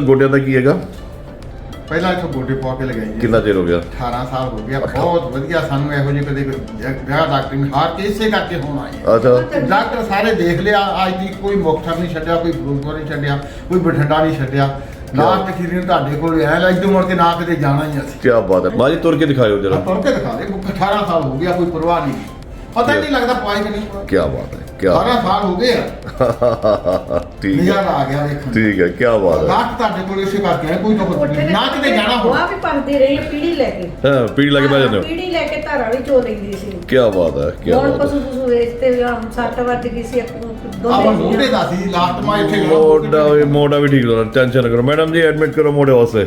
ਗੋਡਿਆਂ ਦਾ ਕੀ ਹੈਗਾ? ਪਹਿਲਾਂ ਇੱਥੋਂ ਗੋਡੇ ਪਾ ਕੇ ਲਗਾਈ ਕਿੰਨਾ ਚਿਰ ਹੋ ਗਿਆ? 18 ਸਾਲ ਹੋ ਗਿਆ। ਬਹੁਤ ਵਧੀਆ, ਸਾਨੂੰ ਇਹੋ ਜਿਹੇ ਕਦੇ ਜਗ੍ਹਾ ਡਾਕਟਰ ਨੇ ਹਾਰ ਕੇ ਇਸੇ ਕਰਕੇ ਹੁਣ ਆਏ ਆ। ਅੱਛਾ, ਡਾਕਟਰ ਸਾਰੇ ਦੇਖ ਲਿਆ, ਅੱਜ ਦੀ ਕੋਈ ਮੁਕਤਸਰ ਨਹੀਂ ਛੱਡਿਆ, ਕੋਈ ਫਿਰੋਜ਼ਪੁਰ ਨਹੀਂ ਛੱਡਿਆ, ਕੋਈ ਬਠਿੰਡਾ ਨਹੀਂ ਛੱਡਿਆ। ਲਾਸਟ ਅਖੀਰ ਨੂੰ ਤੁਹਾਡੇ ਕੋਲ ਆਇਆ ਲਾ, ਇੱਧਰ ਮੁੜ ਕੇ ਨਾ ਕਿਤੇ ਜਾਣਾ ਹੀ ਅਸੀਂ। ਕੀ ਬਾਤ ਹੈ ਮਾਜੀ, ਤੁਰ ਕੇ ਦਿਖਾਇਓ ਜਰਾ। ਤੁਰ ਕੇ ਦਿਖਾ ਦੇ, 18 ਸਾਲ ਹੋ ਗਿਆ, ਕੋਈ ਪਰਵਾਹ ਨਹੀਂ, ਪਤਾ ਨਹੀਂ ਲੱਗਦਾ ਪਾਈ ਕਿ ਨਹੀਂ। ਕੀ ਬਾਤ ਹੈ, ਕੀ 18 ਸਾਲ ਹੋ ਗਏ ਆ। ਠੀਕ ਹੈ, ਨਜ਼ਾਰਾ ਆ ਗਿਆ ਦੇਖਣ। ਠੀਕ ਹੈ, ਕੀ ਬਾਤ ਹੈ। ਲਾਸਟ ਤੁਹਾਡੇ ਕੋਲ ਇਸੇ ਕਰਕੇ ਆਇਆ, ਕੋਈ ਤਾਂ ਨਾ ਕਿਤੇ ਜਾਣਾ ਹੋ। ਉਹ ਵੀ ਪੰਦੀ ਰਹੀ ਪੀੜੀ ਲੈ ਕੇ। ਹਾਂ, ਪੀੜੀ ਲਾ ਕੇ ਬਹਿ ਜਾਂਦੇ ਹੋ। ਪੀੜੀ ਲੈ ਕੇ ਧਾਰਾ ਵੀ ਚੋ ਲੈਂਦੀ ਸੀ। ਕੀ ਬਾਤ ਹੈ, ਕੀ ਹੁਣ ਬਾਤ ਹੈ। ਪਸ਼ੂ ਵੇਚਤੇ ਹੁਣ 60 ਵੱਜ ਗਈ ਸੀ। ਆਪਾਂ ਮੋਢੇ ਦਾ ਸੀ ਲਾਸਟ ਮੈਂ ਇੱਥੇ ਮੋਢਾ ਵੀ ਠੀਕ ਹੋਣਾ, ਟੈਨਸ਼ਨ ਨਾ ਕਰੋ ਮੈਡਮ ਜੀ, ਐਡਮਿਟ ਕਰੋ ਮੋਢੇ ਵਾਸਤੇ।